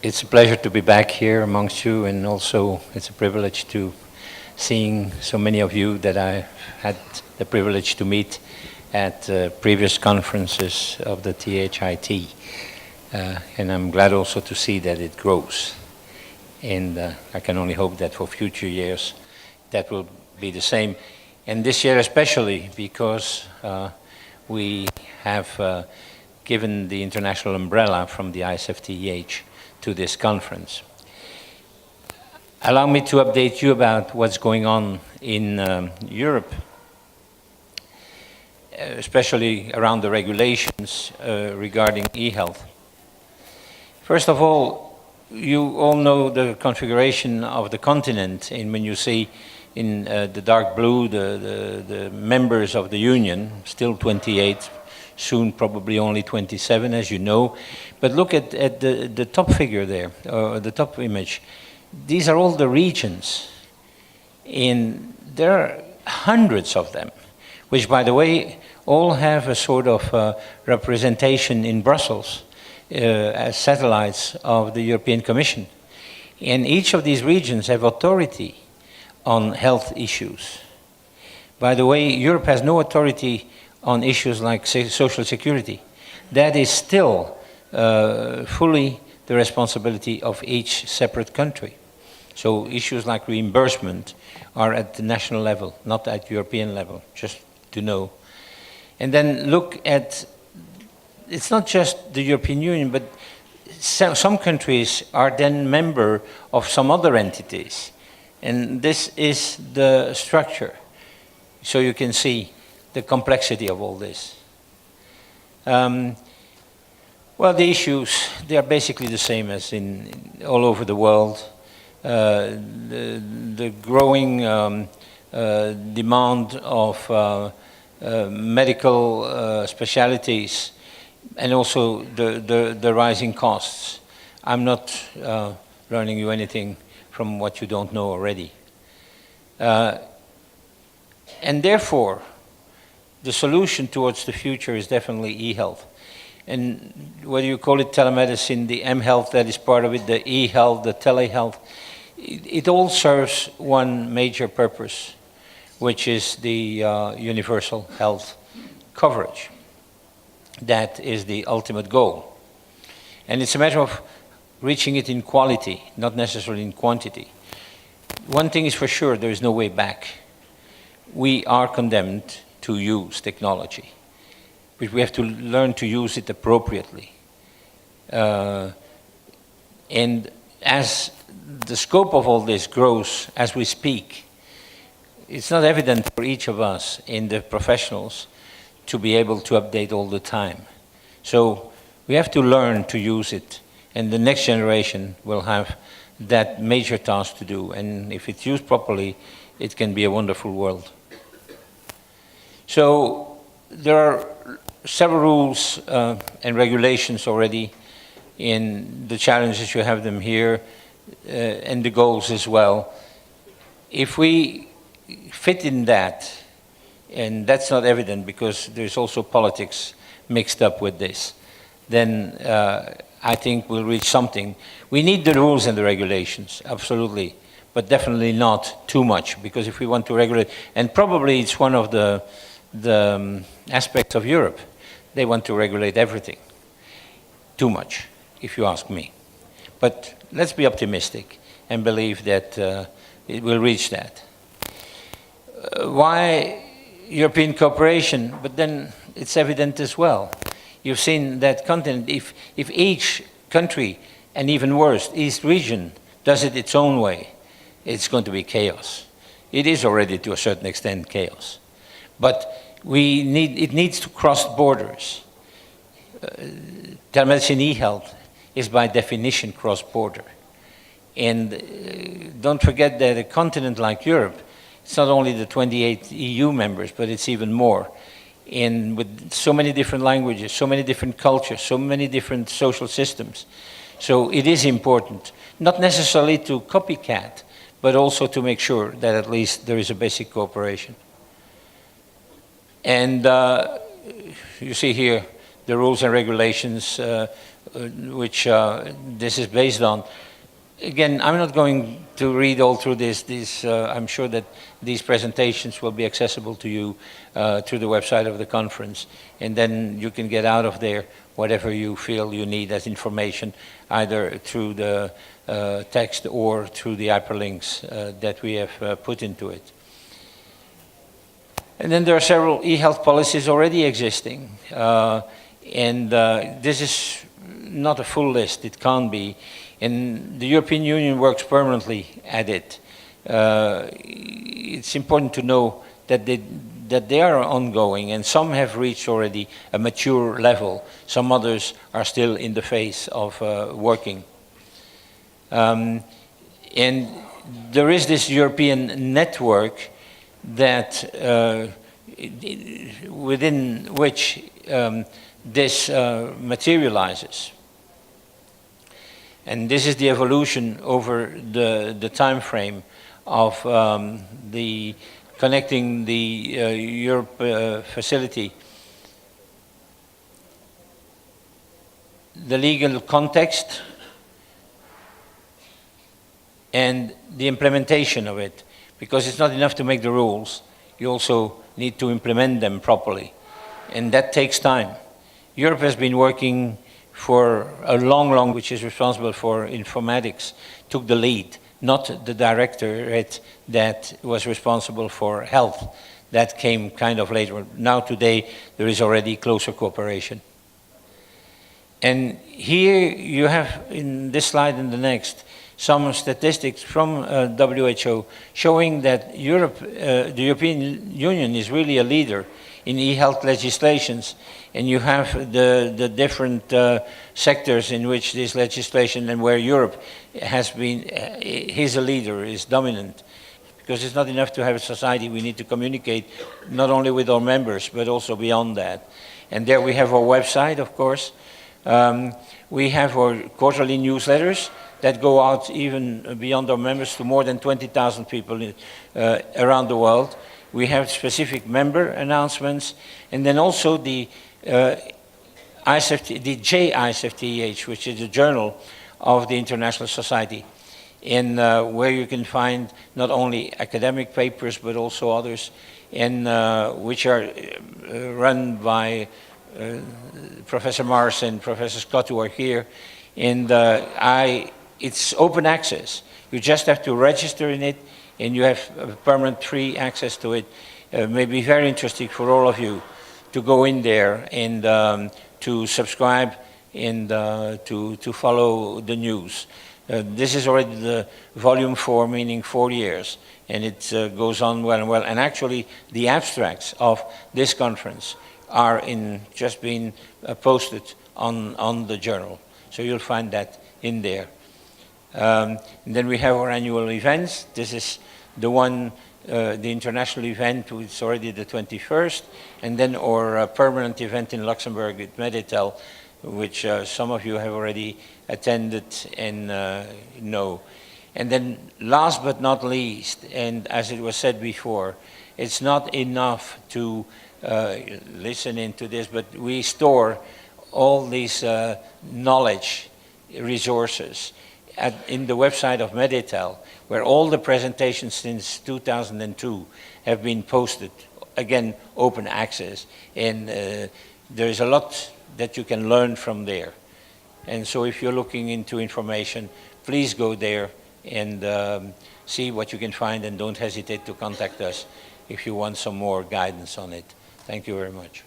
It's a pleasure to be back here amongst you, and also it's a privilege to seeing so many of you that I had the privilege to meet at previous conferences of the THIT. And I'm glad also to see that it grows. And I can only hope that for future years that will be the same. And this year especially, because we have given the international umbrella from the ISfTeH to this conference. Allow me to update you about what's going on in Europe, especially around the regulations regarding eHealth. First of all, you all know the configuration of the continent, and when you see in the dark blue the members of the Union, still 28, soon probably only 27, as you know. But look at the top figure there, or the top image. These are all the regions, and there are hundreds of them, which, by the way, all have a sort of representation in Brussels as satellites of the European Commission. And each of these regions have authority on health issues. By the way, Europe has no authority on issues like social security. That is still fully the responsibility of each separate country. So issues like reimbursement are at the national level, not at European level, just to know. And then look at, it's not just the European Union, but some countries are then member of some other entities. And this is the structure. So you can see the complexity of all this. Well, the issues, they are basically the same as in all over the world. The growing demand of medical specialities, and also the rising costs. I'm not learning you anything from what you don't know already. And therefore, the solution towards the future is definitely eHealth. And whether you call it telemedicine, the mHealth that is part of it, the eHealth, the telehealth, it all serves one major purpose, which is the universal health coverage. That is the ultimate goal. And it's a matter of reaching it in quality, not necessarily in quantity. One thing is for sure, there is no way back. We are condemned to use technology, but we have to learn to use it appropriately. And as the scope of all this grows as we speak, it's not evident for each of us in the professionals to be able to update all the time. So we have to learn to use it, and the next generation will have that major task to do. And if it's used properly, it can be a wonderful world. So there are several rules and regulations already in the challenges. You have them here, and the goals as well. If we fit in that, and that's not evident because there's also politics mixed up with this, then I think we'll reach something. We need the rules and the regulations, absolutely, but definitely not too much, because if we want to regulate, and probably it's one of the aspects of Europe, they want to regulate everything. Too much, if you ask me. But let's be optimistic and believe that it will reach that. Why European cooperation? But then it's evident as well. You've seen that continent, if each country, and even worse, each region, does it its own way, it's going to be chaos. It is already to a certain extent chaos. But it needs to cross borders. Telemedicine eHealth is by definition cross-border. And don't forget that a continent like Europe, it's not only the 28 EU members, but it's even more. And with so many different languages, so many different cultures, so many different social systems. So it is important, not necessarily to copycat, but also to make sure that at least there is a basic cooperation. And you see here the rules and regulations which this is based on. Again, I'm not going to read all through this. I'm sure that these presentations will be accessible to you through the website of the conference, and then you can get out of there whatever you feel you need as information, either through the text or through the hyperlinks that we have put into it. And then there are several eHealth policies already existing, and this is not a full list, it can't be. And the European Union works permanently at it. It's important to know that they are ongoing, and some have reached already a mature level. Some others are still in the phase of working. And there is this European network that within which this materializes. And this is the evolution over the time frame of the connecting the Europe facility. The legal context and the implementation of it, because it's not enough to make the rules, you also need to implement them properly, and that takes time. Europe has been working for a long, which is responsible for informatics, took the lead, not the directorate that was responsible for health. That came kind of later. Now today there is already closer cooperation. And here you have in this slide and the next some statistics from WHO showing that Europe, the European Union is really a leader in e-health legislations, and you have the different sectors in which this legislation and where Europe has been, is a leader, is dominant. Because it's not enough to have a society, we need to communicate not only with our members, but also beyond that. And there we have our website, of course. We have our quarterly newsletters that go out even beyond our members to more than 20,000 people around the world. We have specific member announcements, and then also the iSfTeH, which is the journal of the International Society, in where you can find not only academic papers but also others, and which are run by Professor Mars and Professor Scott, who are here. And it's open access. You just have to register in it, and you have permanent free access to it. It may be very interesting for all of you to go in there and to subscribe and to follow the news. This is already the volume 4, meaning 4 years, and it goes on well and well. And actually, the abstracts of this conference are just being posted on the journal. So you'll find that in there. And then we have our annual events. This is the one, the international event, which is already the 21st, and then our permanent event in Luxembourg at Meditel, which some of you have already attended and know. And then last but not least, and as it was said before, it's not enough to listen into this, but we store all these knowledge resources in the website of Meditel, where all the presentations since 2002 have been posted, again, open access. And there's a lot that you can learn from there. And so if you're looking into information, please go there and see what you can find, and don't hesitate to contact us if you want some more guidance on it. Thank you very much.